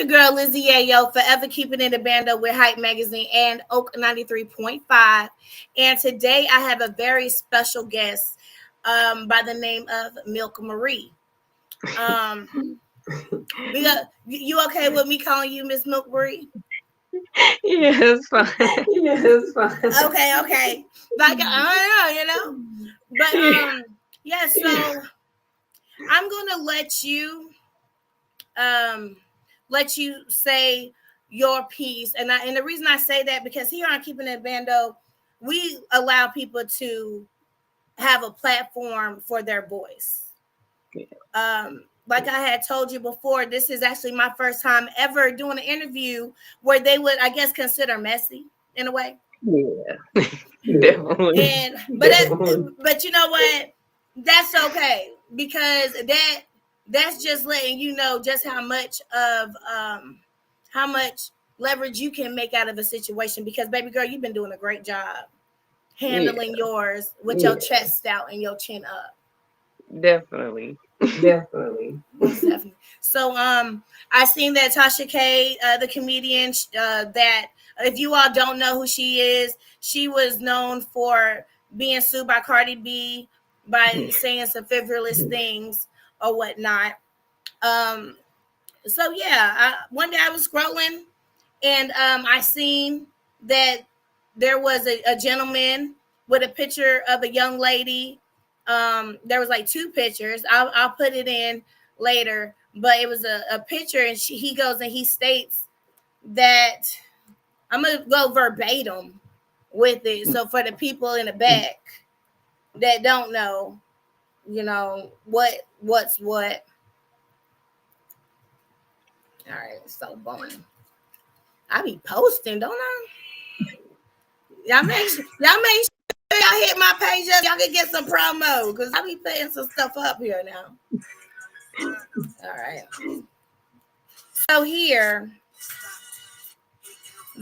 your girl, Lizzie Yayo, forever keeping it a bando with Hype Magazine and Oak 93.5. And today I have a very special guest by the name of Milky Marie. You okay with me calling you Miss Milk Marie? Yeah, it's fine. Yeah, it's fine. Okay. Like, I don't know, But yeah, so I'm gonna let you say your piece. And the reason I say that, because here on Keeping It Bando, we allow people to have a platform for their voice. Like I had told you before, this is actually my first time ever doing an interview where they would, I guess, consider messy in a way. Yeah, definitely. But you know what? That's okay, because that's just letting you know just how much leverage you can make out of a situation. Because baby girl, you've been doing a great job handling yours with your chest out and your chin up. Definitely. Definitely. So I seen that Tasha K, the comedian, that if you all don't know who she is, she was known for being sued by Cardi B by saying some frivolous things or whatnot. So yeah, one day I was scrolling and I seen that there was a gentleman with a picture of a young lady. There was like two pictures. I'll put it in later, but it was a picture, and he goes and he states that, I'm gonna go verbatim with it. So for the people in the back that don't know, what's what. All right, so boom. I be posting, don't I? Y'all make sure y'all hit my page up. Y'all can get some promo, because I be putting some stuff up here now. All right. So here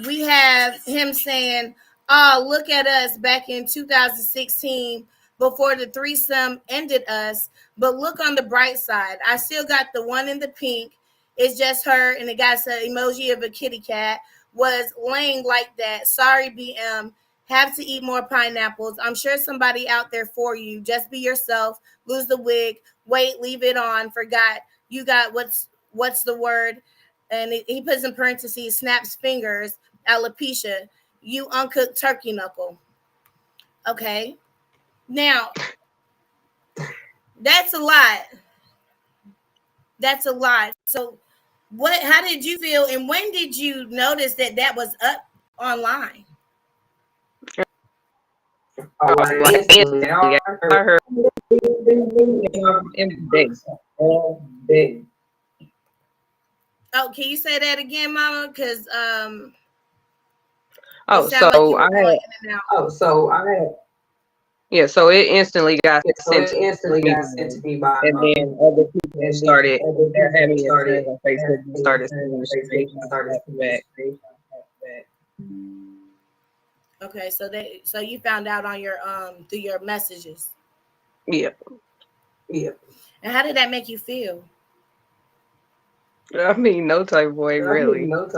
we have him saying, "Oh, look at us back in 2016 before the threesome ended us. But look on the bright side. I still got the one in the pink. It's just her, and it got an emoji of a kitty cat. Was laying like that. Sorry, BM. Have to eat more pineapples. I'm sure somebody out there for you. Just be yourself. Lose the wig. Wait, leave it on. Forgot. You got what's the word?" And he puts in parentheses, snaps fingers, alopecia. You uncooked turkey knuckle. Okay. Now, that's a lot. That's a lot. So how did you feel, and when did you notice that was up online? Instantly, I heard in all day. Oh, can you say that again, Mama? Because Oh, it sounded like you were going in and out. Yeah, so it instantly got sent to me by, and then other people started having it on Facebook and started sending the screenshots back. Okay, so you found out on your through your messages. Yeah. And how did that make you feel? I mean, no type of way, really. What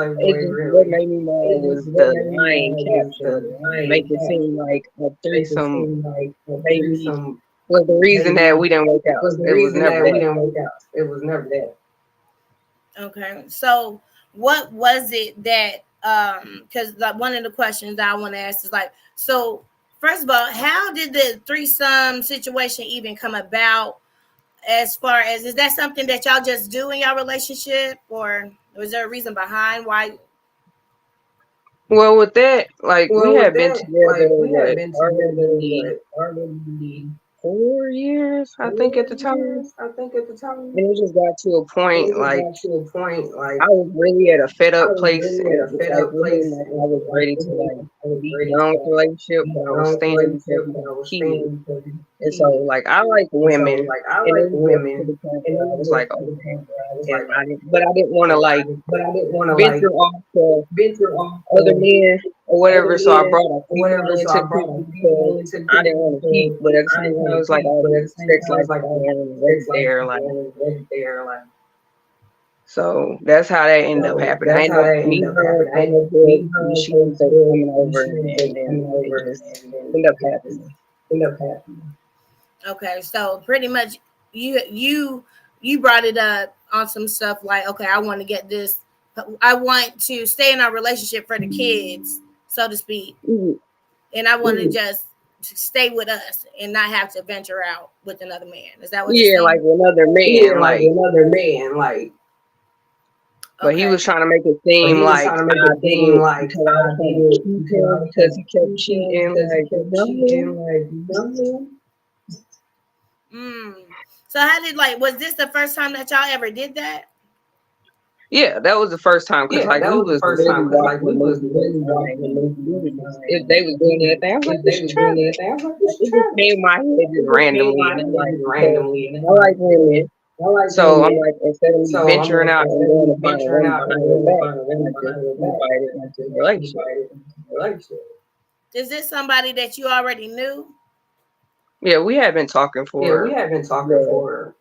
made me mad was the lying caption. Make it seem like a threesome maybe was the reason that we didn't work out. It was never that. Okay, so what was it that because like one of the questions that I want to ask is like, so first of all, how did the threesome situation even come about? As far as, is that something that y'all just do in your relationship, or was there a reason behind why? Well, with that, like we had been together already 4 years, I think, at the time. And it just got to a point, like I was really at a fed up place, and like really, like I was ready to like be done with the relationship, but I was staying because we had kids. And so, like, I like women, and it was to the point where I was like, oh, and I didn't want to like venture off to other men or whatever. So I brought a female into the picture because I didn't want to keep, but at the same time, it was like, oh, the sex life is there, like. So that's how that ended up So happening. I that's how ended up that ended meeting up her, happening. I told ended her up good, meeting and her, she told ended her up good, coming and over, she and ended up then coming it over, just and then ended up it just happening. ended up happening. Okay, so pretty much you brought it up on some stuff like, okay, I want to get this, I want to stay in our relationship for the kids, so to speak, Mhm. and I want to just stay with us and not have to venture out with another man. Is that what you're Yeah, like saying? another Yeah, man, like like, another man, like, but he Okay. was trying to make it but seem he was like trying to make I it did seem it like because I was I trying did to it keep because I him was because trying he to kept keep him cheating, because he like, kept cheating, like, you know? Mm. So how did, like, was this the first time that y'all ever did that? yeah, that was the first time because Yeah, like that we was the was first really time because like watching the we was movie one really time, watching the and movie we one was just, time, if they was doing and anything, I was like, if "You they should was try doing that." anything, I was like, you Like should it try just that. came in my head It just just came in randomly, my and I'm head like, just because randomly, and I I'm like, like women, I like so I'm women. like, instead of me So I'm venturing like, out and instead of going me to find a venturing woman out and behind her going to back, find a I woman just behind her back, invited I into just a relationship. invited into a relationship. Is this somebody that you already knew? Yeah, we had been talking Yeah, we for, had been talking yeah, for,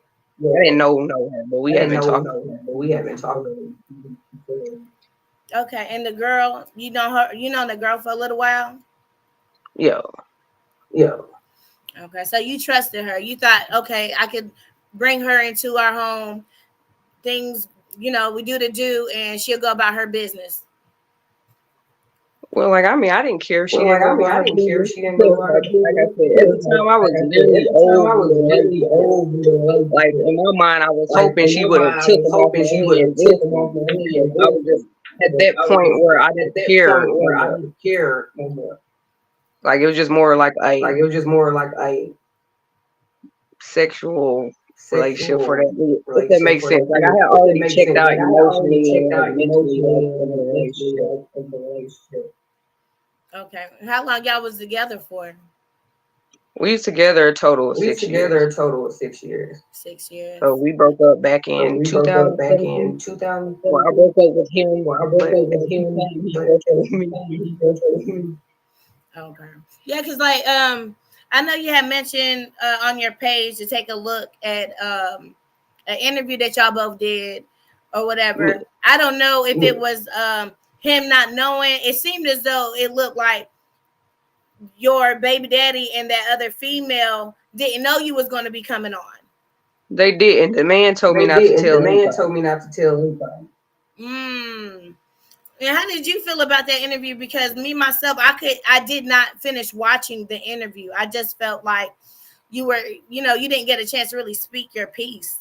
I yeah, didn't know her, but we I had didn't been know, talking. no, but we had been talking. Okay, and the girl, you know her, you know the girl for a little while. Yeah. Yeah. Okay, so you trusted her. You thought, okay, I could bring her into our home. Things, we do to do, and she'll go about her business. Well, like I mean, I didn't care if she Well, didn't like, go I mean, about I her didn't care if business she didn't go because, about her like I business said, at the because, time I was like I said, literally at the time I over was the literally relationship. over the Like relationship. in my mind, I was Like hoping in she my would have mind, I took was him off hoping my she would have hands took him off my instantly because hands I was just instantly. at that I was point just where I at didn't that care point no where I more. didn't care no more. Like it was just more like Like a it was just more like a sexual relationship for sexual that. If that relationship makes for sense. that. Like I had If that already makes checked sense. out Like I had already emotionally and checked like out mentally, emotionally like and in the like mentally, relationship. like in the relationship. Okay, how long y'all was together for? We was together a total of We was 6 years. together a total of 6 years. 6 years. So we broke up back So in we broke up back 2017. in Well, I 2017. broke up with him, Well, I broke but up at with the him, time he but broke up at with the me. time he broke up with me. Okay. Yeah, because like I know you had mentioned on your page to take a look at an interview that y'all both did or Yeah. whatever. I don't know if it was him not knowing. It seemed as though it looked like your baby daddy and that other female didn't know you was going to be coming on. They didn't. The man told me They not to did, and tell the man anybody. told me not to tell anybody. Mm. And how did you feel about that interview? Because me myself, I did not finish watching the interview. I just felt like you were, you didn't get a chance to really speak your piece.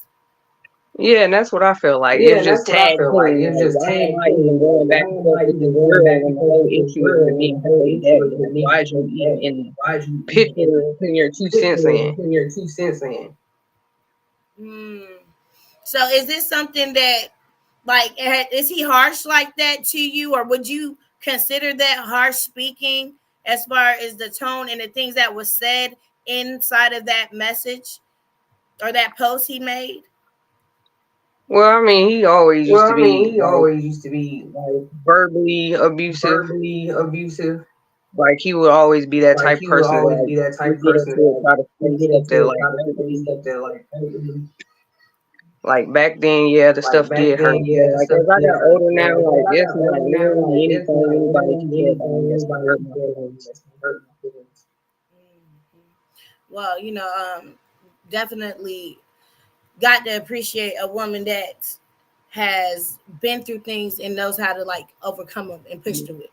Yeah, and that's what I felt like. It Yeah, was and just that's what I tag felt like. team. It's Like, just why am tag I even team. going Like, back why and am forth I with even this going girl back when and the forth whole with this issue is with girl me when and the my whole baby issue daddy? is with Like, me why and is my you baby even daddy? in the Why you picture even putting your 2 cents in? putting your 2 cents in? Mm. So is this something that, like, is he harsh like that to you, or would you consider that harsh speaking as far as the tone and the things that was said inside of that message or that post he made? Well, I mean, he always used Well, to I mean, be he like always used to be like verbally abusive. verbally abusive. Like he would always be that Like type he would person. always Like be that you type get person into it, that try to you say get stuff that into it, like try to hurt say me. stuff that like hurt me. Like back then, yeah, the Like stuff back did hurt. then, yeah, But the like stuff as I did got hurt. older But now, like as like I it's got not older now, like literally it's anything not anybody literally can say about me anything that's gonna anybody hurt can my say about me feelings. that's gonna hurt my feelings. Well, definitely got to appreciate a woman that has been through things and knows how to like overcome them and push through it.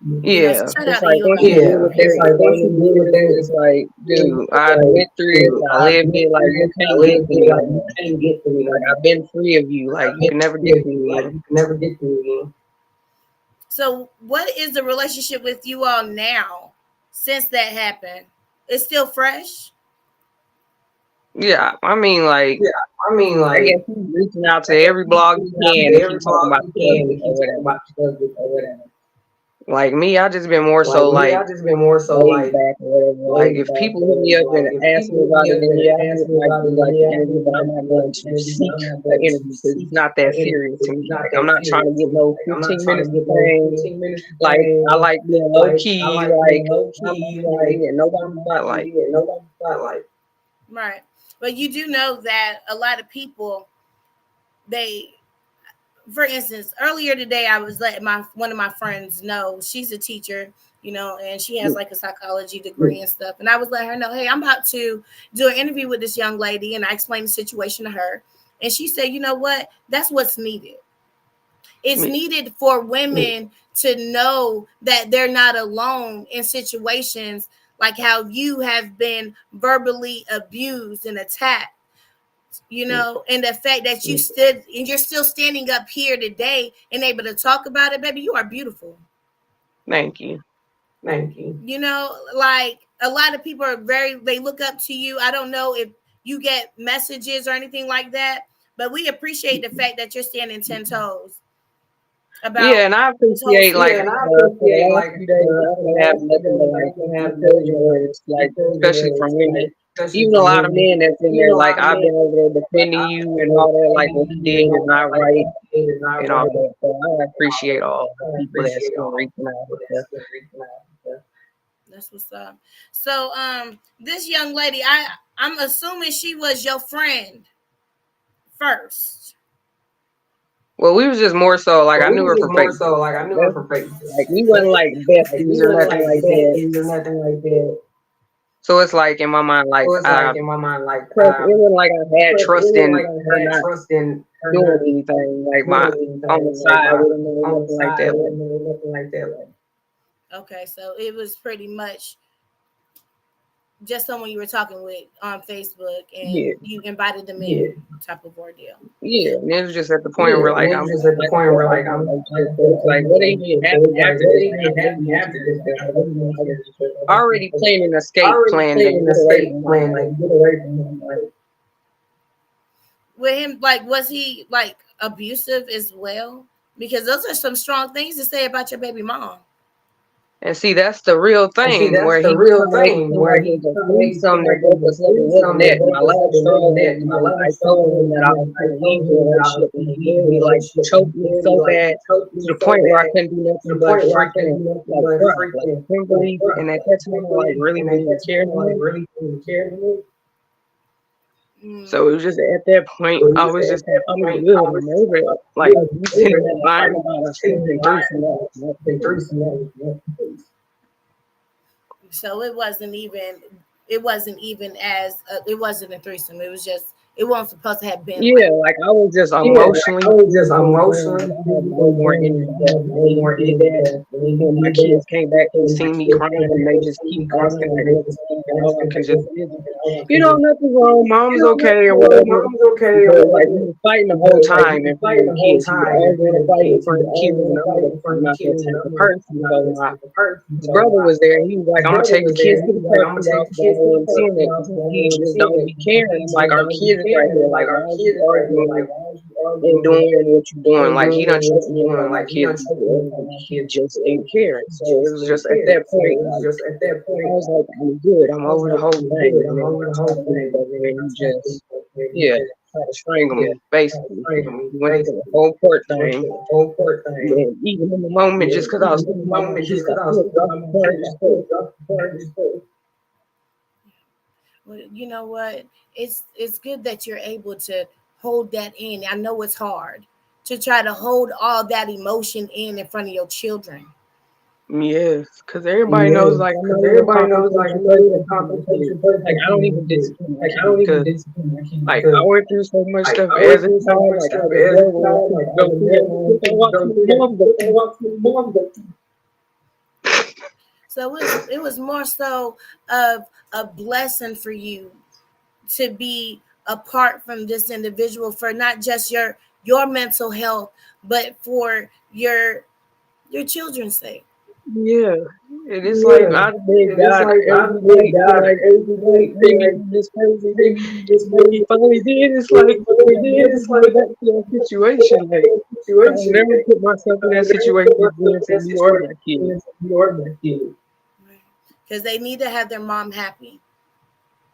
So Yeah, shout it's out to like you once about you that. deal Yeah, with it's that, like once once you you deal deal with with that, that, it's like, dude, it's I like, went through this, dude, I I lived went it. Like through you this, I can't get lived to it. me no Like you more. can't get to me no Like more. I've been free of you. Like I've you been can never free get of to you. me Like again. you can never get to me again. So what is the relationship with you all now since that happened? It's still fresh? Yeah, I mean, like Yeah, I mean, I guess like he's reaching out to I guess every he's blog he reaching out can to to every keep talking blog about he the can subject to or keep talking whatever. about the subject or whatever. Like me, I just been more Like so me, like I just been more so laid like back or whatever. Like laid if back people or hit me whatever. up Like and if ask people me hit about me it, up then and yeah, ask I me might about do it, then like yeah, an I interview, might but do I'm like not going to an interview, but seek I'm not an going interview to because it's seek not that an interview serious to because me. it's not Like I'm that not trying serious to to get me. no Like I'm not 15 trying to minutes of get no fame. 15 minutes of Like I fame. like being low Like I key. like Like being low I'm not key. trying to Like get nobody's I'm not trying to spotlight. get nobody's spotlight. Right. But you do know that a lot of people, they for instance, earlier today I was letting my one of my friends know, she's a teacher, and she has like a psychology degree and stuff. And I was letting her know, hey, I'm about to do an interview with this young lady, and I explained the situation to her. And she said, you know what? That's what's needed. It's needed for women to know that they're not alone in situations like how you have been verbally abused and attacked, and the fact that you stood and you're still standing up here today and able to talk about it, baby, you are beautiful. Thank you. Like a lot of people they look up to you. I don't know if you get messages or anything like that, but we appreciate the fact that you're standing 10 toes about And I this whole appreciate like situation. for the last few days I've been having nothing but like encouraging words, like especially from women. Even a lot of men that's in there, like I've been over there defending you and all that, like what you did is not right and all that. So I appreciate all the people that's been reaching out and stuff. That's what's up. So this young lady, I'm assuming she was your friend first. Well, we was just more so like I knew her from Facebook. Like we wasn't like besties or nothing like that. So it's like in my mind, like it wasn't like I had trust in her not doing anything like my on the side with him or nothing like that. Okay, so it was pretty much just someone you were talking with on Facebook, and you invited them in, type of ordeal. Yeah, and it was just at the point where like I'm just like what even happened after this? Already planning an escape plan to get away from him. With him, like, was he like abusive as well? Because those are some strong things to say about your baby mom. And see, that's the real thing where he was a threesome that broke us up. It wasn't that. My last straw was I told him that I was going to leave the relationship, and he like choked me so bad to the point where I couldn't do nothing but freaking like and at that time I like really didn't care anymore. So it was just at that point I was just like, I'm good, I'm over it. Like you sitting there lying about a stupid threesome. So it wasn't even as it wasn't a threesome. It was just it wasn't supposed to have been. Yeah, like I was just emotionally no more in that. When my kids came back and seen me crying, and they just keep asking like, and all I can just, nothing's wrong, mom's okay or whatever. But like we were fighting the whole time in front of the kids. We were arguing and fighting in front of the kids, and I'm not that type of person. So his brother was there, and he was like, I'm gonna take the kids to the park. I'm seeing it. He just don't be caring. It's like our kids right here, like our kids are and doing what you're doing. Like he done tried to do like kids, he just ain't caring. So it was just at that point, I was like, I'm good. I'm over the whole thing. And he just, tried to strangle me, basically. He went to the whole court thing. And even in the moment, just because I was thinking about my kids, well, you know what? It's good that you're able to hold that in. I know it's hard to try to hold all that emotion in front of your children. Yes, because everybody knows, like, I don't even discipline my kids because, like, I went through so much stuff as a child. Like, I So it was more so of a blessing for you to be apart from this individual for not just your mental health, but for your children's sake. Yeah, it is like I beg God every day, this crazy thing. He finally did. It's like back to that situation. Like I never put myself in that situation again for you or my kids. Because they need to have their mom happy.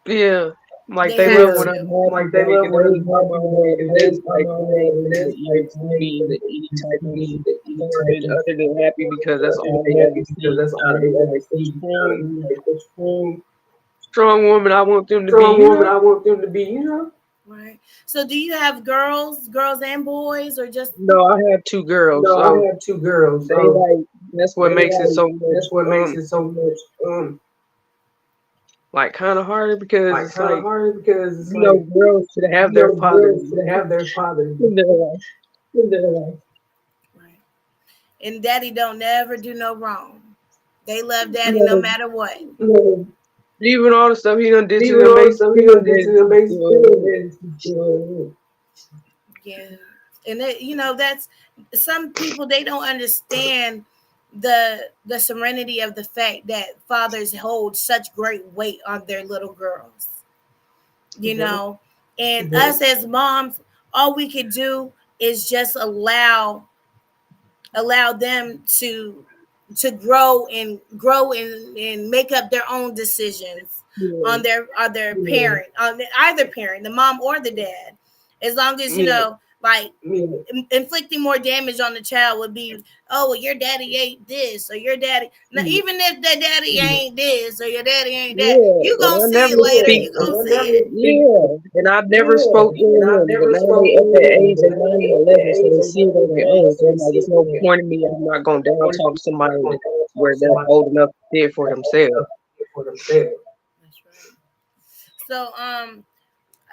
Yeah. Like they love when I'm happy. They love when I'm happy. It's like the EXP, the E type of me, other than happy because that's all they have to see. Strong woman, I want them to be. Right. So do you have girls and boys, or just No, I have two girls, No, I so have two girls, they so like that's what makes it so much that's what makes it so much like kind of harder because like it's kind of like hard because it's like girls should have their fathers girls should have their fathers in their life. in their life. right. And daddy don't never do no wrong. They love daddy no You matter what. know, even all the stuff he done did to even them all the makes stuff you he feel done did to that them makes you feel uh, that Yeah. And that's some people, they don't understand the serenity of the fact that fathers hold such great weight on their little girls. You know, and us as moms, all we could do is just allow them to grow and make up their own decisions yeah, on their parent, on either parent, the mom or the dad, as long as yeah, like inflicting more damage on the child would be, oh, well, your daddy ain't this, or your daddy. Now, yeah, even if the daddy ain't this or your daddy ain't that, yeah. you And gonna I see never it later. speak. You gonna see it. Yeah, and I never spoke and to I've them, but never now they spoken at to that them, age but of now 9 they and at that 11, so age they of see it 9 on and their 11, own. so So they I'm like, see it's it on no their point in own. me. I'm not gonna down talk to I'm somebody not going to talk where to they're somebody old enough to see it for themselves. for themselves. That's right. So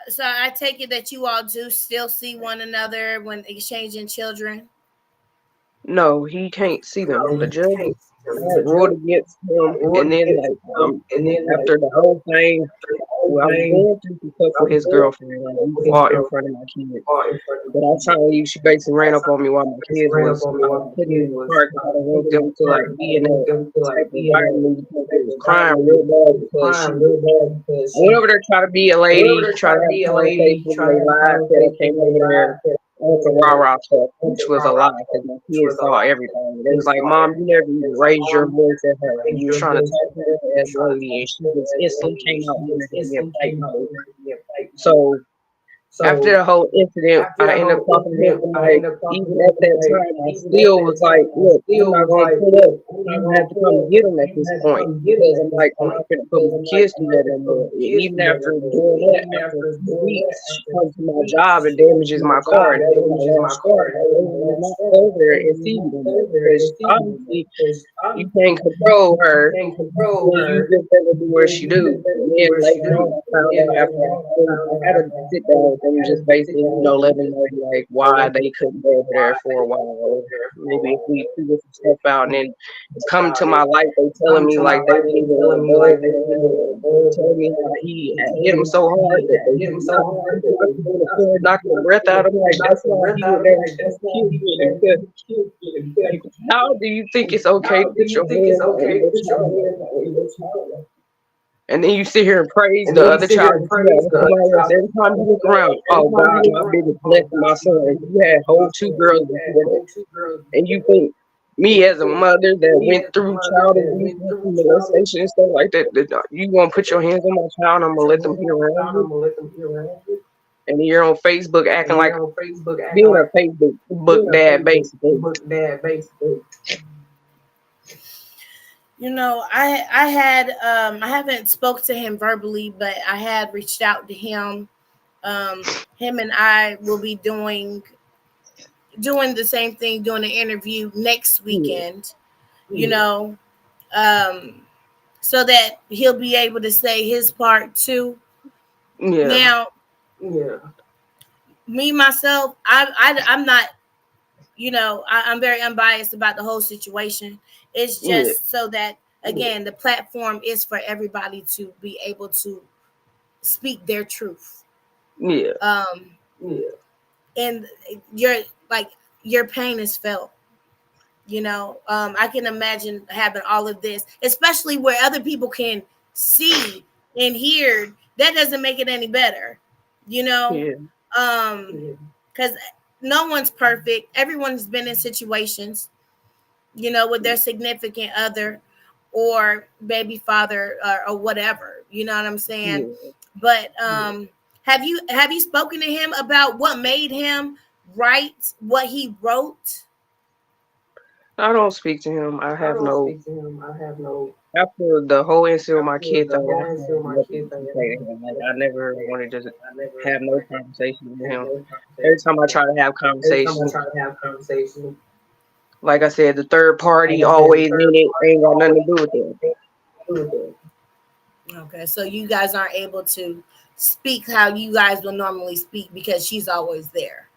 so I take it that you all do still see one another when exchanging children. No, he can't see them. The No, judge can't. had The ruled judge against him, ruled and then against like him, and then like after the whole thing, after the whole well, I was thing, going through some stuff I with was his going girlfriend. Like we to his fought in girl front of my kids. fought in front of But I was trying to leave. She basically ran up on me while my me, kids ran up was on me while my putting kids in the was car because I don't want taking in them the to car. like I be in don't want that them to type like of be in environment because they that was crying environment real because bad they was because crying real bad because I went over there trying to be a I went over lady, there try trying to to have be a a lady, conversation, and trying they to have a lied, said I conversation, came and they over there lied that on some they rah-rah stuff, on which the was a rah-rah lie stuff, because my which kids was a saw lie. everything. They was Kids like, saw Mom, you everything. never They even was like, raised your Mom, voice at her. And raise you was your trying to voice talk at to her. her You as a trying to lady, talk and to she just her as a instantly lady. came And out she on just her and instantly fight came out mode. on her and fight mode. So after So the whole incident, after I the ended up whole talking to him. incident, I'm I like, ended up talking even to him. at that Like, time, I even at still was that like, time, I look, I'm still not was going to like, put up. look, I'm not You gonna have to put come up. and get him at You this have to point come get him because at I'm this like, I'm point not going to put because my I'm like, kids I'm through not that gonna no put more. my And kids even through that after no more. doing And that, even after after 2 weeks, doing that, she after comes to my 2 weeks, job and she comes to damages my my car job and and that was my damages my last car. straw. And I that was told my her, you're last not straw. over I there told and her, see you're you not no more over there and because see me obviously because you can't obviously control you her can't control when you her. just let her do what Then she you do. just let And her do then what she later on, do. I And found then out after later on, I found I out had a after I sit down told, with them, I had just a sit basically, down with let them, them know like so why let they me couldn't go over why there for they a couldn't go while. over there for a Maybe if while. we figure some stuff out, and then it's come to About my it. life. They telling Come me to my like they life, didn't they even telling want me to like over they didn't even there. want to They go over telling me there. how he They had told hit him me so how hard he that had they hit him just so knocked hard him that they on the knocked floor, him knocked the breath out of him. Like knocked that's the why breath he out would of him. never Like have that's why kids he would with him. never 'Cause, kill him. like, how do you think it's okay How to do put you your think it's hands on okay to your put your child like hands that? on your child? And then you sit here and praise And the then you other sit child here and that you have praise with the other somebody else. child. Every time you look around, Every oh time you God, look my around, baby oh blessed my God, my son. baby You had blessed my whole two son. girls You had before that. whole two girls And you before that. think And me you as a think mother that me went as a through mother child that abuse went and through child molestation and stuff like that you gonna put your hands on my child and I'm put gonna your let them hands be on my around child, you? I'm gonna let them be around you. And then you're on Facebook And acting like you're on Facebook acting being like a Facebook book being a dad Facebook basically. book dad, basically. I haven't spoke to him verbally, but I had reached out to him. Him and I will be doing the same thing, doing an interview next Yeah, weekend. You know, um, so that he'll be able to say his part too. yeah, Now, Yeah. me myself, I'm not. I'm very unbiased about the whole situation. It's yeah, just so that, again, the platform is for everybody to be able to speak their truth. yeah, Um, Yeah. and your like your pain is felt. I can imagine having all of this, especially where other people can see and hear. That doesn't make it any better, you know, yeah, because no one's perfect. Everyone's been in situations, with their significant other or baby father, or whatever. You know what I'm saying? yeah. But have you spoken to him about what made him write what he wrote? I don't speak to him. I I have don't no. speak to him. I have no. After the whole incident with my After kid the thing, I whole have incident with my nothing kid thing, to say to him. Like I never I wanted to never have no wanted to conversation with have him. no Every conversation time I with try him. to have Every time I conversations, try to have conversation, like I said, the third like party I said, the always in third it. party Ain't got nothing to always do with it. do it. Okay, so you guys aren't able to speak how you guys will normally speak because she's always there.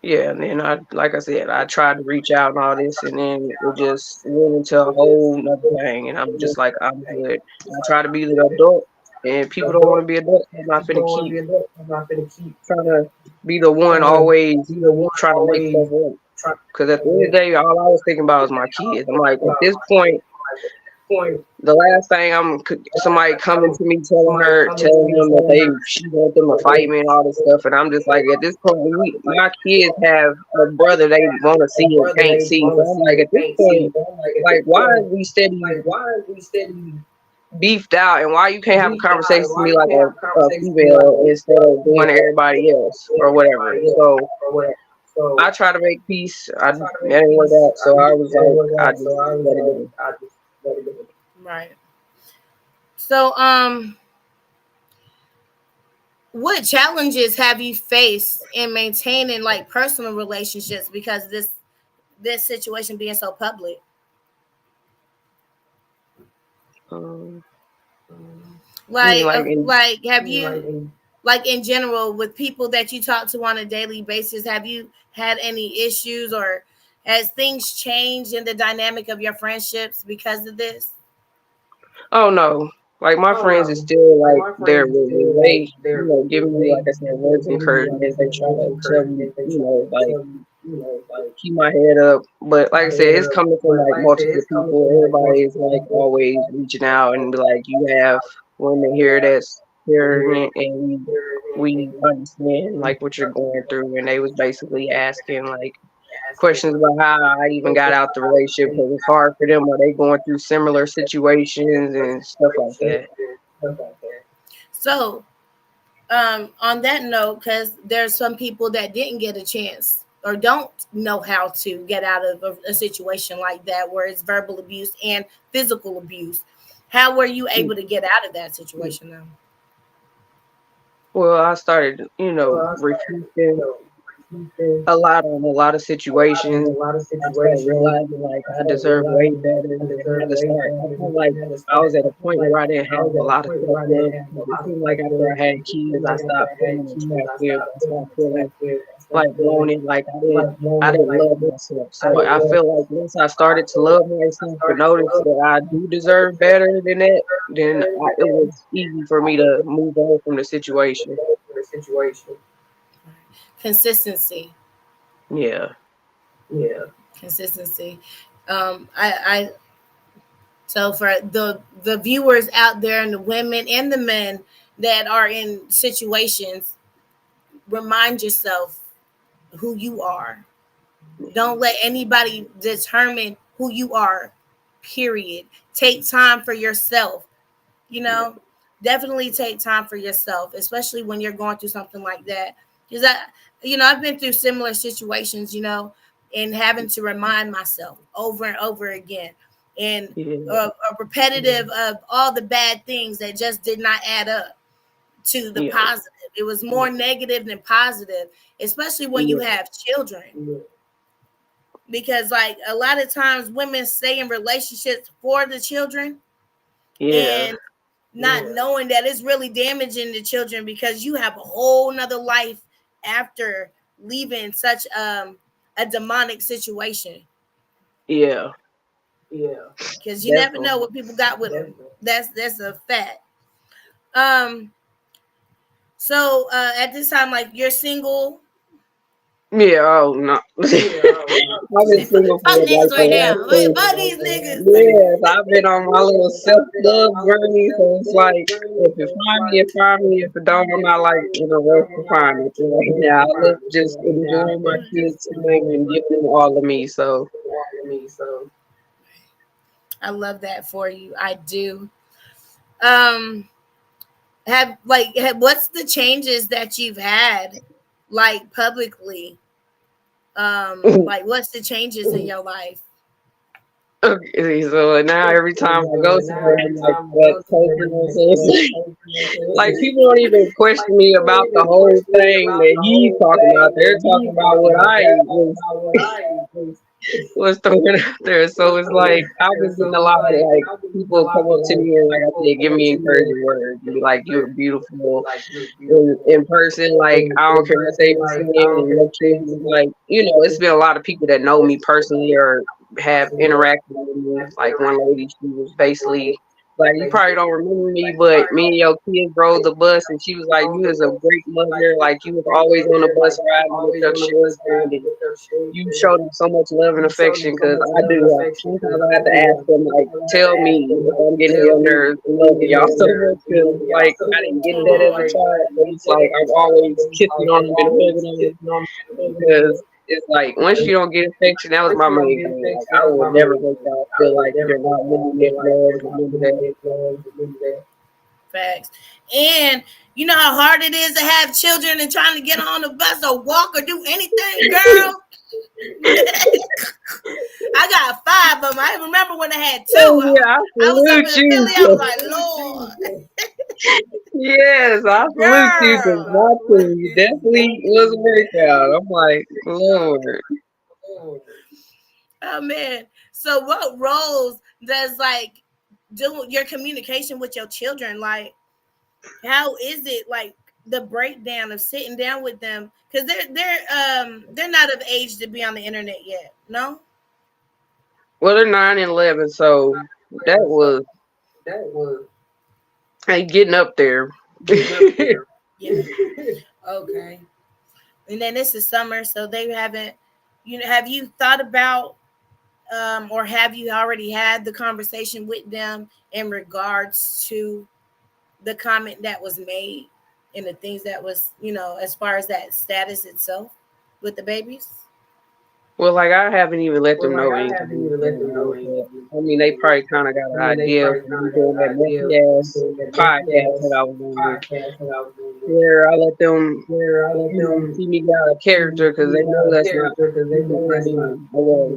Yeah, and then like I said, I tried to reach out and all this, and then it just went into a It just whole nother thing. And I'm just like, I'm good. I just like try to be the adult, and people don't want to adult. be adults. I'm not People finna don't want to keep be adult. I'm not gonna keep trying to be the one trying to always be the one trying to make always stuff work. trying Because at the end of to the day, all I was thinking about was my kids. I'm like, at this point, point. the last thing somebody coming to me Somebody coming to telling me him that telling her she want them to that fight me and all this stuff, and I'm just like, at this point, my kids have a brother they want to see a and brother can't they see. So want to I'm see like, and at this can't see. point, So I'm like, at this like, why is point, we steady like, why is we steady beefed out, and why you can't have a beefed out? conversation And to why me you like can't have a a conversation with me like female instead of a going to female everybody else or or whatever? everybody else So or whatever? So I try to make peace. I That try to make didn't work peace. out, so I was That didn't like, work I out. just So I was let it like, go. I just let it go. Right. So, what challenges have you faced in maintaining like personal relationships because this situation being so public? Um, you mean Like, like in like have Like, you like in general with people that you talk to on a daily basis? Have you had any issues or has things changed in the dynamic of your friendships because of this? Oh no, like my oh friends is no, still like like my there friends is with me. still like They, there with me. giving me They, like I said, words of giving me like I encouragement. They said, try words of to tell me, encouragement. They try to like tell me, like keep my head up. But like I my said, head it's up. coming from But like like I said, multiple it's coming people. from like Everybody is multiple like people. always reaching out and be like, you have women here that's hearing it, and we understand like what you're going through. And they was basically asking like questions about how I even got out the relationship because it's hard for them. Are they going through similar situations and stuff like that? So, on that note, because there's some people that didn't get a chance or don't know how to get out of a situation like that where it's verbal abuse and physical abuse. How were you able to get out of that situation though? Well, I started, Well, I started, refusing refusing a lot on a lot of in situations. a lot of I started situations. realizing like I I started deserve way realizing better, I and I deserve had to way start. better. I felt And like I had to I start. was at I a feel point like where I didn't I have was a at a lot of point self where I didn't love. have a It lot of seemed like self after I love. had It seemed kids, I like after stopped I had feeling kids, attractive. I stopped feeling I like started feeling wanted, like like I wanted, didn't like love myself. I So didn't I love feel like myself. once I I started to feel like love I myself and started to notice love that I do deserve better than that, then it was easy for me to move on from the situation. the situation. Consistency. Yeah. Yeah. Consistency. I so for the viewers out there and the women and the men that are in situations, remind yourself who you are. Don't let anybody determine who you are. Period. Take time for yourself. You know, definitely take time for yourself, especially when you're going through something like that. Because I've been through similar situations, and having to remind myself over and over again, and Yeah. a repetitive of all the bad things that just did not add up to the Yeah. positive. It was more negative than positive, especially when you Yeah. have children. Because like a lot of times women stay in relationships for the children Yeah. and not knowing that it's really damaging the children because you have a whole nother life after leaving such a demonic situation. Yeah. Yeah. Because you never Definitely. know what people got with them. That's a fact. Um. So at this time, like you're single. Yeah, oh no. I've been Say, fuck single for niggas like the right last now. Wait, 2 fuck these niggas. years. I've been on my little self love journey, so it's like if it find me, it find me. If it don't, I'm not like in a rush to find it right now. I live just enjoying my kids' time and giving them all of me. So I love that for you. I do. Um. What's the changes that you've had, like publicly? Like what's the changes in your life? Okay, so now every time I go somewhere, I'm like that culture. So it's like people don't even question me about the whole thing that he's talking about. They're talking about what I was throwing out there. So it's like I've been getting a lot of like people come up to me and like I said, give me encouraging words and be like, "You're beautiful." In person, like I don't care what they be saying, and your kids is like, it's been a lot of people that know me personally or have interacted with me. Like one lady, she was basically like, you probably don't remember me, but me and your kids rode the bus, and she was like, you was a great mother, like you was always on the bus riding with your children, and you showed them so much love and affection. Because I do. Sometimes I have to ask them, like, tell me if I'm getting on your nerves. I love y'all so much because, like, I didn't get that as a child, but it's like I'm always kissing on them and hugging them because it's like once you don't get affection, that was my main thing. Like I would never make y'all feel like you're not living this love. Remember that. Facts. And you know how hard it is to have children and trying to get on the bus or walk or do anything, girl. I got 5 of them. I remember when I had 2. Oh yeah, I I was up salute in you. Philly. I was like, Lord, Yes, I salute you because my girl. two definitely was a workout. I'm like, Lord. Oh man. So what roles does like do your communication with your children? Like, how is it like the breakdown of sitting down with them? Because they're not of age to be on the internet yet. No? Well, they're 9 and 11, so that was like getting up there. Yeah. Okay. And then this is summer, so they haven't have you thought about or have you already had the conversation with them in regards to the comment that was made and the things that was, as far as that status itself with the babies? Well, like I haven't even let them know anything was going on, but I mean, they probably kind of got an idea from me doing that messy ass podcast that I was gonna do. Where I let them, see me got a character because they know that's not who I am.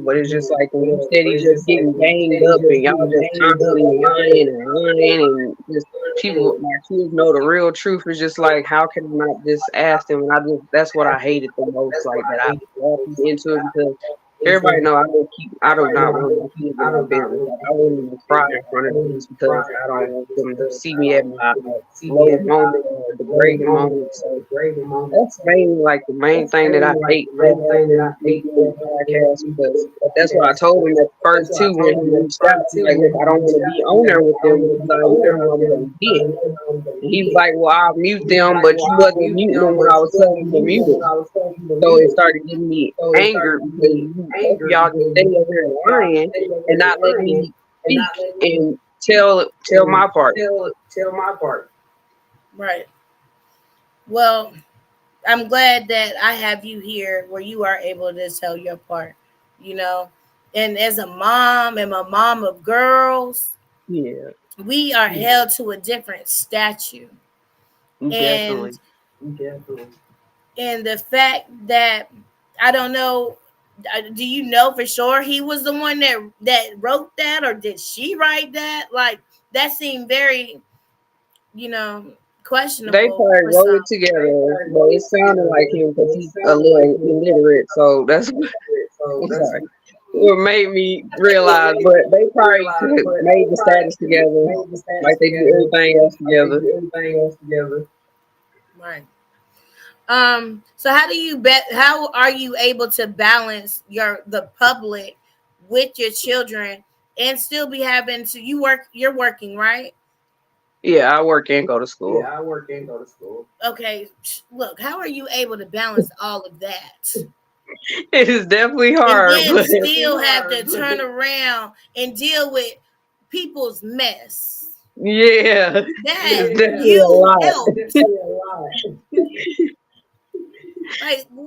But it's just like when you steady just getting ganged up and y'all just constantly lying and lying and just people, my kids know the real truth is just like, how can I not just ask them? And that's what I hated the most, like that I brought people into it because everybody know I do not want my kids in my business. Like I wouldn't even cry in front of them just because I don't want them to see me at my low moment or degrading moment. So that's mainly like the main thing that I hate about me doing the podcast because that's what I told him at first too when he reached out. He's like, look, I don't want to be on there with them because I know who I'm gonna get. And he was like, well, I'll mute them, but you wasn't muting them when I was telling you to mute them. So it started getting me angry because y'all just stay over here lying and not letting me speak and tell my part. Right. Well, I'm glad that I have you here where you are able to tell your part, you know. And as a mom and a mom of girls, Yeah, we are held to a different statue. And definitely. and the fact that I don't know, do you know for sure he was the one that wrote that, or did she write that? Like that seemed very, you know, They questionable probably for wrote some. it together, but it sounded like him because he's a little illiterate. So that's I'm sorry. What made me realize, but they probably could made the status together, like they do everything else together. Right. So how do you bet? How are you able to balance the public with your children and still be having to you work? You're working, right? Yeah, I work and go to school. Okay. Look, how are you able to balance all of that It is definitely and hard, then but still have to turn around and deal with people's mess yeah, that it's definitely a you lot. helped?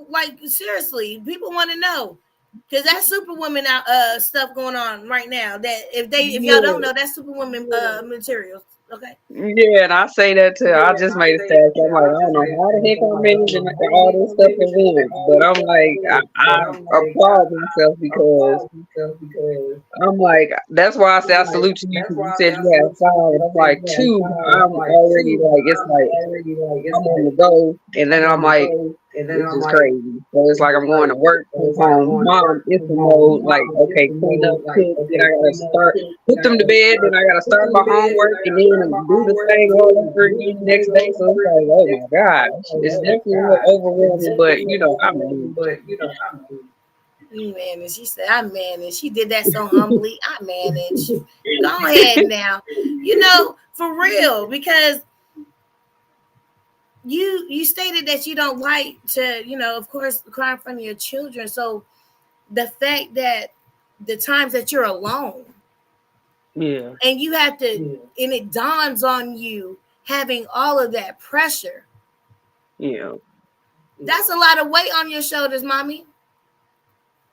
Like seriously, people want to know because that's Superwoman stuff going on right now. That if y'all don't Yeah, know, that's Superwoman materials. Okay. Yeah, and I say that too. I just made a stat. I'm like, I don't know how the heck I'm managing all this stuff at once, but I'm like, I applaud myself because I'm like, that's why I say I salute to you because you said you had five, and I'm like, two, I'm already like, it's like I'm on the go, and then I'm like, it's just crazy. So it's like I'm going to work, come home, mom, it's in mode, like, okay, clean up, cook, then I gotta start, put them to bed, then I gotta start my homework, and then do the thing all over again the next day. So it's like, oh my gosh, it's definitely a little overwhelming, but I manage. You manage. She said, I manage. She did that so humbly. I manage. Go ahead now. For real, because you stated that you don't like to, of course, cry in front of your children. So the fact that the times that you're alone Yeah. and you have to, and it dawns on you having all of that pressure. Yeah. That's a lot of weight on your shoulders, mommy.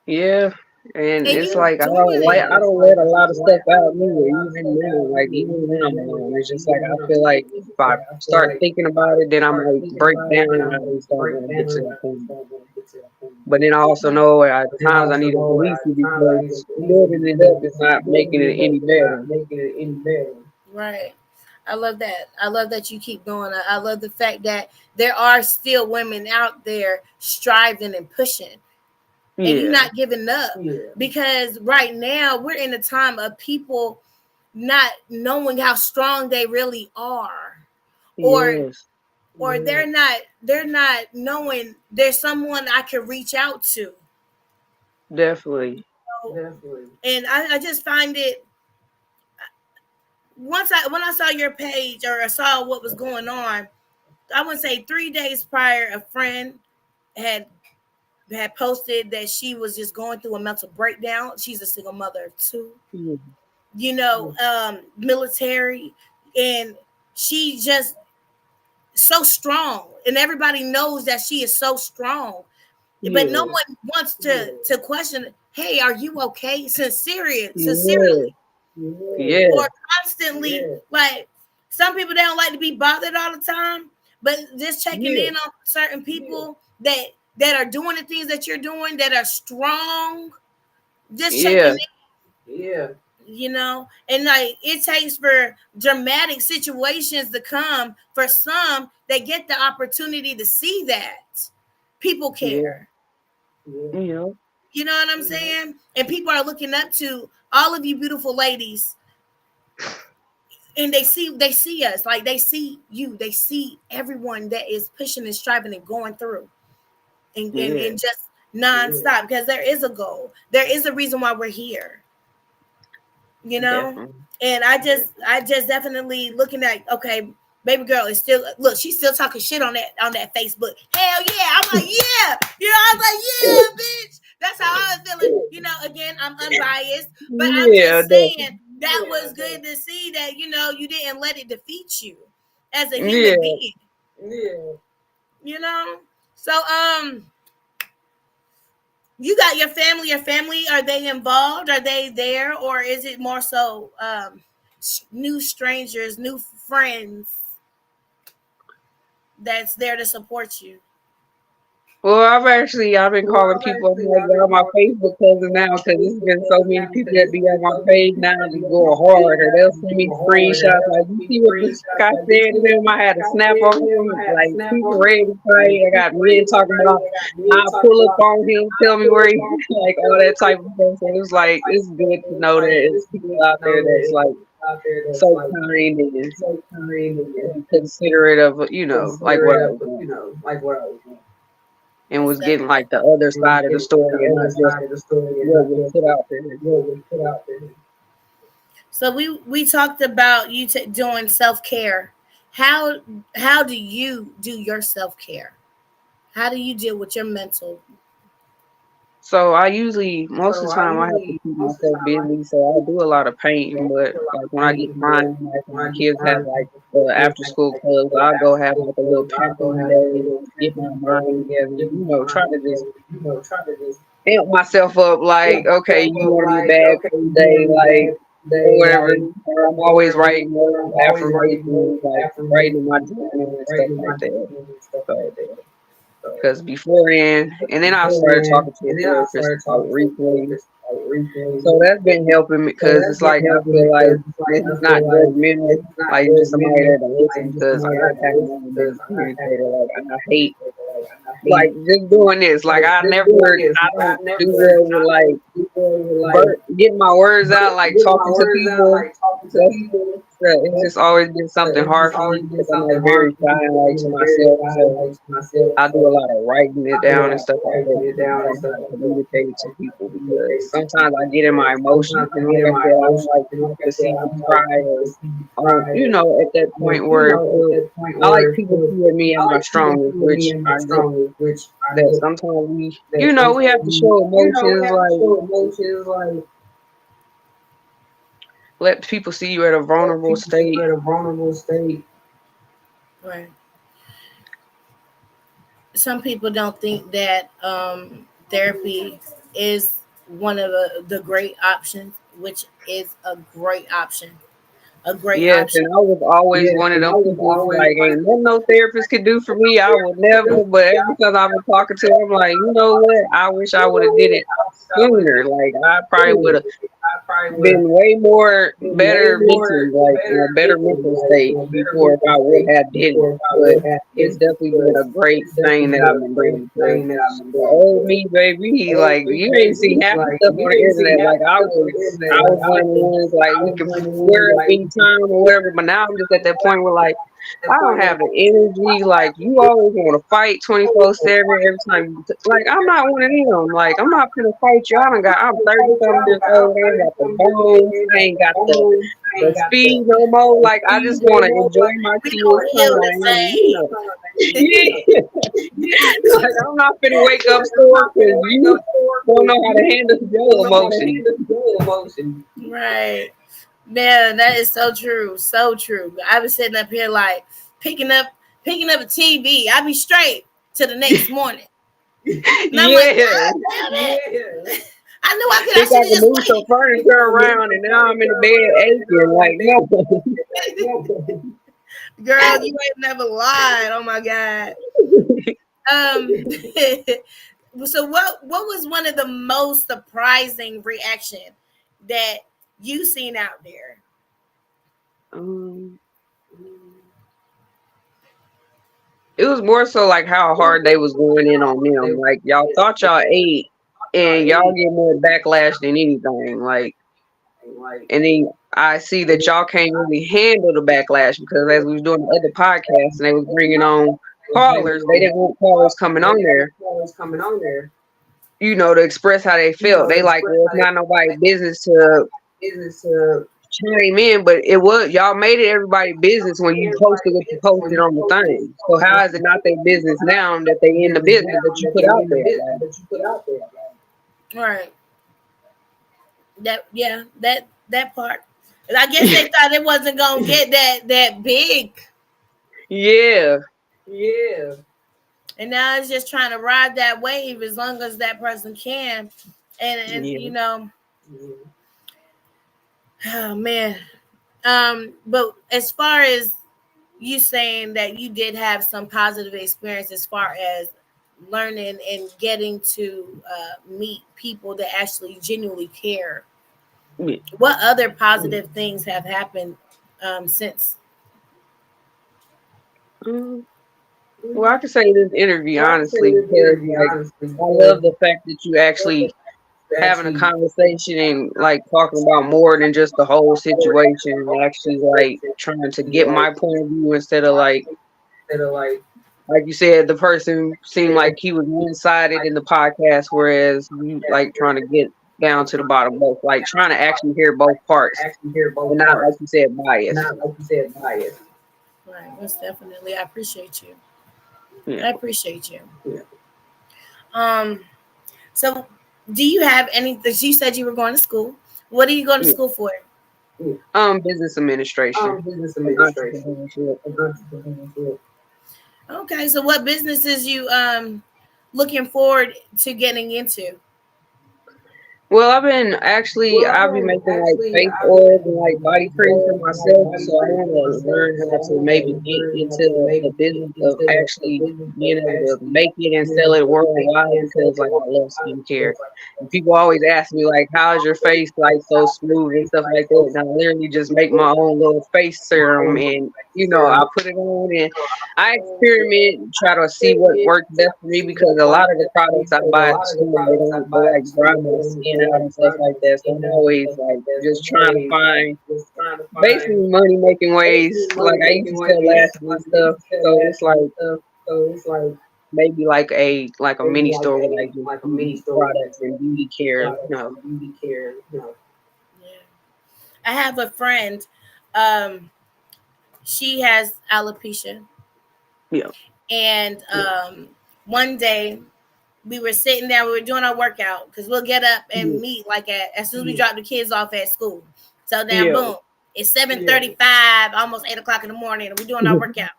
Yeah. And And it's you like doing it. I don't let a lot of stuff out me, even now, like even when I'm alone. It's just like I feel like if I start thinking about it, then I might break down and I just don't want to get to that point. But then I also know at times I need to release it because building it up is not making it any better. Right. I love that. I love that you keep going. I love the fact that there are still women out there striving and pushing. And you're Yeah. not giving up. Because right now we're in a time of people not knowing how strong they really are. Or Yes. they're not knowing there's someone I can reach out to. Definitely. And I just find it, when I saw your page or I saw what was going on, I would say 3 days prior, a friend had posted that she was just going through a mental breakdown. She's a single mother of two, military, and she just so strong, and everybody knows that she is so strong. But no Yeah. one wants to question, hey, are you okay? Sincerely, Yeah. Yeah. or constantly. Like, some people, they don't like to be bothered all the time, but just checking in on certain people that are doing the things that you're doing, that are strong, just checking Yeah. in. And like, it takes for dramatic situations to come for some that get the opportunity to see that people Yeah. care. Yeah. You know what I'm saying? And people are looking up to all of you beautiful ladies, and they see us, like they see you, they see everyone that is pushing and striving and going through, Yeah. and just nonstop, because there is a goal, there is a reason why we're here. Definitely. And I just definitely looking at, okay, baby girl is still, look, she's still talking shit on that Facebook. Hell yeah. I'm like, yeah. I was like, yeah, bitch. That's how I was feeling. Again, I'm unbiased, but I'm Yeah. just saying that was good to see that, you didn't let it defeat you as a human Yeah. being. So you got your family, are they involved, are they there, or is it more so new strangers, new friends that's there to support you? Well, I've been calling people. I'm like, y'all my Facebook cousin now because there's been so many people that be on my page now just going hard, or they'll send me screenshots like, you see what this guy said to them? I had a snap on him, like people ready to fight. I got men talking about I pull up on him, tell me where he like all that type of stuff. So it's like it's good to know that it's people out there that's like so kind and considerate of like what I was doing and Most was getting definitely. like the other side of the story and not just what was put out there. So we talked about you doing self-care. How do you do your self-care? How do you deal with your mental? So I usually, most of the time, I have to keep myself busy. So I do a lot of painting, but like when I get time, like when my kids have like after school clubs, I'll go have like a little painting day, get my mind together, try to just amp myself up. Like, okay, you want to be bad for the day, like. or whatever. I'm always writing affirmations, like writing in my journal and stuff like that. So, because beforehand, and then I started talking to a therapist like recently. So that's been helping me because it's like I feel like this is not judgmental. Like it's just somebody there to listen because I kind of been a communicator. Like I hate like just doing this. Like I don't do well with like getting my words out, like talking to people. That's, it's just always been something hard for me because I'm like very shy and like to myself. So I do a lot of writing it down and stuff like that because I don't know how to communicate it to people because sometimes I get in my emotions and like I said, I don't like people to see me cry or at that point where I like people to see me at my strongest, which I get that sometimes we have to show emotions let people see you at a vulnerable state. Right. Some people don't think that therapy is one of the great options, which is a great option. A great Yes, option. and I was always one of them people who like, ain't nothing no therapist could do for me. I would never, but every time I've been talking to them, like, you know what? I wish I would have did it sooner. Like, I probably would have been way more better mentally, like in a better mental state before if I would have did it. But it's definitely been a great thing that I've been doing because the old me, baby, like you ain't see half the stuff on the internet. Like I was one of the ones like we could swear up anytime or whatever. But now I'm just at that point where like I don't have the energy. Like you always want to fight 24/7 every time. Like I'm not one of them. Like I'm not gonna fight you. I'm 30 something years old. I ain't got the bones. I ain't got the speed no more. Like I just want to enjoy my We kids' don't heal the time. same. Yeah. Like I'm not finna wake up sore because you don't know how to handle your emotions. Right. Man, that is so true. So true. I was sitting up here like picking up a TV. I be straight to the next morning. And I'm like, Yeah. God damn it. I knew I Think should I have can just move some furniture around and now I'm in the bed aching. Like, no. waited. Girl, you ain't never lied. Oh my God. Um so what was one of the most surprising reaction that you seen out there? um, it was more so like how hard they was going in on them. Like, y'all thought y'all ate and y'all get more backlash than anything. Like, and then I see that y'all can't really handle the backlash because as we was doing the other podcasts and they was bringing on callers, they didn't want callers coming on there, to express how they felt. They like, well, it's not nobody's business to chime in, but it was y'all made it everybody's business when you posted what you posted on the thing. So how is it not their business now that they in the business that you put out there? Like, All right. That part. I guess they thought it wasn't gonna get that big. yeah. And now it's just trying to ride that wave as long as that person can. And Yeah. oh man. But as far as you saying that you did have some positive experience as far as learning and getting to meet people that actually genuinely care, what other positive things have happened since? Um, well, I can say this interview honestly because like I love the fact that you actually having a conversation and like talking about more than just the whole situation and actually like trying to get my point of view instead of like you said, the person seemed like he was one-sided in the podcast, whereas you like trying to get down to the bottom, both like trying to actually hear both parts and not like you said biased. Right, most definitely. I appreciate you. Yeah. I appreciate you. Um, so do you have anything? You said you were going to school. What are you going to Yeah. school for? Business administration and entrepreneurship. Okay, so what businesses you looking forward to getting into? Well, I've been making like face oils and like body cream for myself. So I want to learn how to maybe get into the business of actually being able to make it and sell it worldwide because like I love skincare. And people always ask me like, how's your face like so smooth and stuff like that. And I literally just make my own little face serum and I put it on and I experiment and try to see what works best for me because a lot of the products I buy at the store they like dry my skin out and stuff like that. So I'm always like just trying to find basically money making ways. Like I used to sell lashes and stuff. So it's like maybe like a mini store with like just beauty products and beauty care. Yeah. I have a friend. Um, she has alopecia, Yeah. and one day we were sitting there, we were doing our workout because we'll get up and meet like as soon as we drop the kids off at school. So now, Yeah. boom, it's 7:35, almost 8 o'clock in the morning, and we're doing our workout.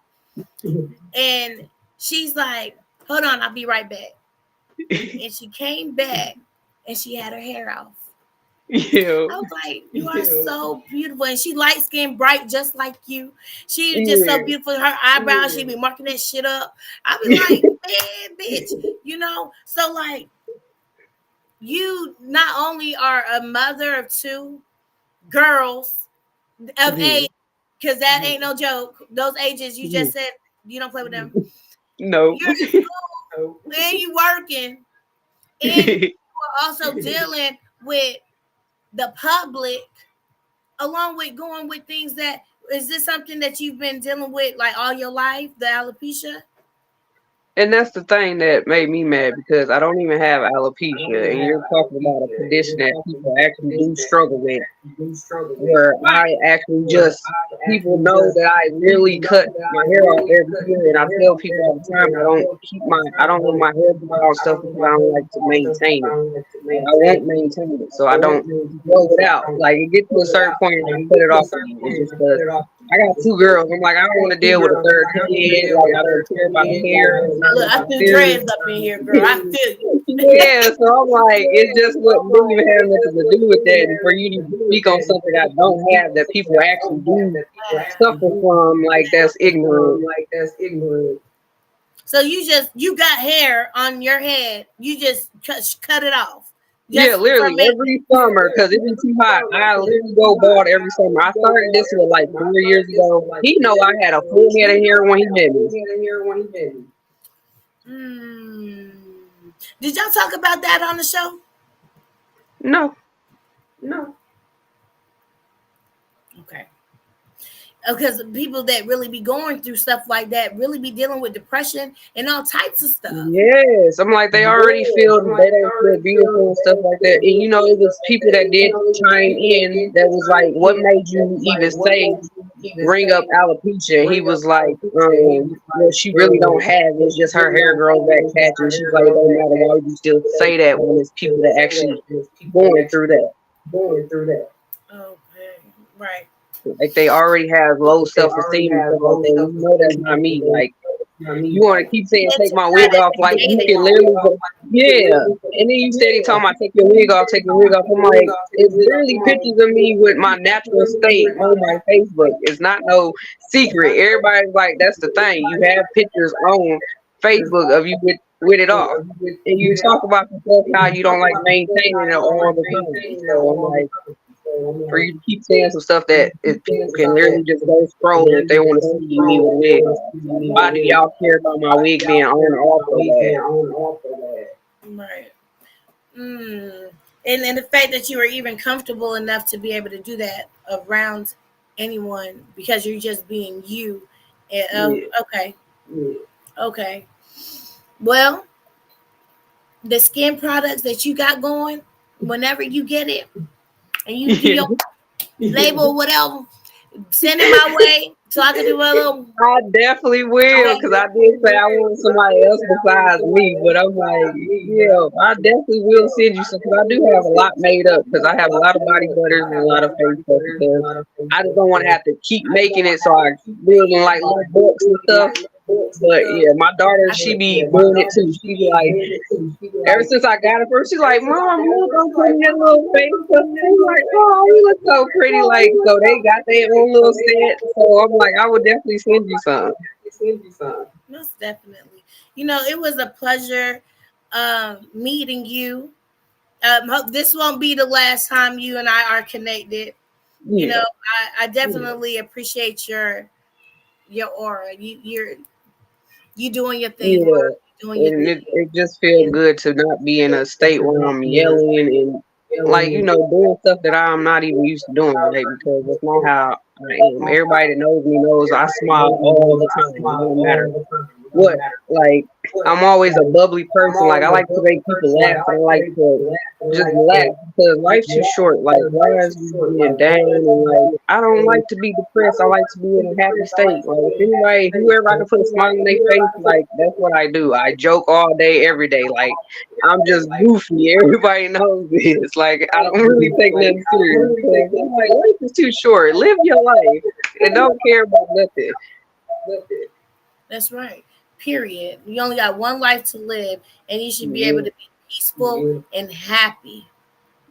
And she's like, "Hold on, I'll be right back." And she came back, and she had her hair off. Yeah. I was like, "You are so beautiful," and she light skinned, bright, just like you. She's just so Yeah. beautiful. Her eyebrows, she be marking that shit up. I be like, "Man, bitch," So like, you not only are a mother of two girls of age, because that ain't no joke. Those ages you just said you don't play with them. Nope. You're in school and you working, and you are also dealing with the public, along with going with things that is this something that you've been dealing with like all your life, the alopecia? And that's the thing that made me mad because I don't even have alopecia, and you're talking about a condition that people actually do struggle with. Where Right. I actually just people know that I really cut my hair off every year, and I tell people all the time I don't let my hair grow out stuff because I don't like to maintain it. Like, I won't maintain it, so I don't grow it out. Like it gets to a certain point and I cut it off again. It's just because I got two girls. I'm like I don't want to deal with a third kid. Like I don't care about the hair. I'm not Look, I about threw serious. dreads up in here, girl. I feel you. Yeah, so I'm like, it's just what don't even have nothing to do with that. And for you to speak on something I don't have that people actually do suffer from, like that's ignorant. So you got hair on your head. You just cut it off. Yeah, Just for literally me. every summer because it be too hot. I literally go bald every summer. I started this with like 4 years ago. He know I had a full head of hair when he met me. Mm. Did y'all talk about that on the show? No. Okay. Because people that really be going through stuff like that really be dealing with depression and all types of stuff. Yes, I'm like they already feel they don't feel beautiful and stuff like that. And it was people that did chime in that was like, "What made you even say bring up alopecia?" And he was like, "Well, she really don't have. It's just her hair grows back patchy." She's like, "It don't matter. Why would you still say that when it's people that actually going through that? Okay. Right. Like they already have low self-esteem and stuff like that. That's not me. Like." You want to keep saying take my wig off, like you can literally go, yeah. And then you steady talking about take your wig off, take your wig off. I'm like, it's literally pictures of me with my natural state on my Facebook. It's not no secret. Everybody's like, that's the thing. You have pictures on Facebook of you with it off, and you talk about the stuff how you don't like maintaining it all the time. So I'm like, for you to keep saying some stuff that if people can literally just go scroll if they want to see me with a wig. Why do y'all care about my wig being on or off of that? Right. And the fact that you were even comfortable enough to be able to do that around anyone because you're just being you. Okay. Okay. Well, the skin products that you got going, whenever you get it and you do your label or whatever, send it my way so I can do a little. I definitely will, because I did say I want somebody else besides me, but I'm like, yeah, I definitely will send you some, because I do have a lot made up, because I have a lot of body butters and a lot of face stuff, because I just don't want to have to keep making it, so I building like little books and stuff. But yeah, my daughter, she be doing it too. She be like, ever since I got it first, she's like, Mom, look, I'm putting that little face up. I'm like, oh, you look so pretty. Like, so they got their own little set. So I'm like, I would definitely send you some. Most definitely. It was a pleasure meeting you. This won't be the last time you and I are connected. Yeah, I definitely appreciate your aura. You doing your thing, girl. yeah. You doing your And thing. it just feels good to not be in a state where I'm yelling and like, doing stuff that I'm not even used to doing, like, because that's not how I am. Everybody that knows me knows I smile all the time. It don't matter what, like, I'm always a bubbly person. Like, I like to make people laugh, and I like to just laugh because life's too short. Like, why is you being down? And like, I don't like to be depressed. I like to be in a happy state. Like, if anybody, whoever I can put a smile on their face, like, that's what I do. I joke all day, every day. Like, I'm just goofy. Everybody knows this. Like, I don't really take nothing serious. Because I'm like, life is too short. Live your life and don't care about nothing. That's right. Period. You only got one life to live, and you should be able to be peaceful and happy.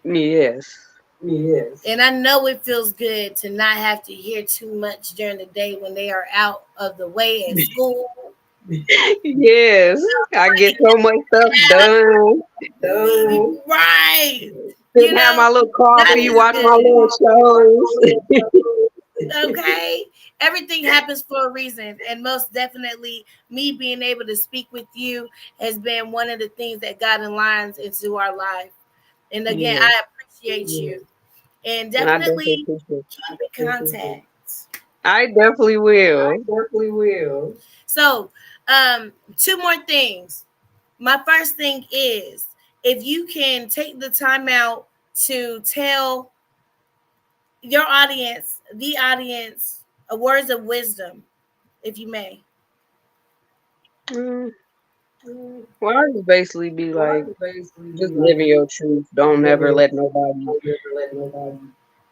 Yes. And I know it feels good to not have to hear too much during the day when they are out of the way at school. Yes. I get so much stuff done. Right. Just have my little That coffee, is watch my little good. shows. Okay. Everything happens for a reason. And most definitely, me being able to speak with you has been one of the things that God aligns into our life. And again, Yeah. I appreciate you. And And I definitely definitely appreciate keep in contact. I definitely will. So, two more things. My first thing is if you can take the time out to tell the audience, words of wisdom, if you may. Mm, well, I just basically be like, just living your truth. Don't ever let nobody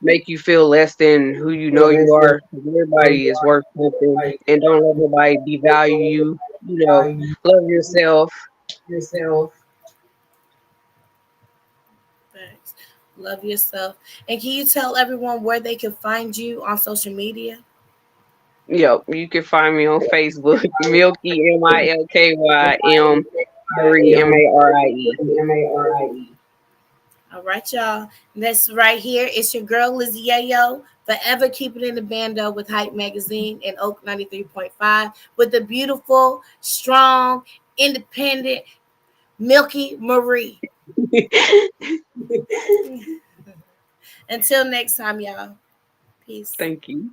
make you feel less than who you know you are. 'Cause everybody is worth something. And don't let nobody devalue you. Love yourself. Thanks. Love yourself. And can you tell everyone where they can find you on social media? Yep, you can find me on Facebook, Milky MILKYM Marie MARIE. All right, y'all. This right here is your girl, Lizzie Yayo, forever keeping in the bando with Hype Magazine and Oak 93.5 with the beautiful, strong, independent Milky Marie. Until next time, y'all. Peace. Thank you.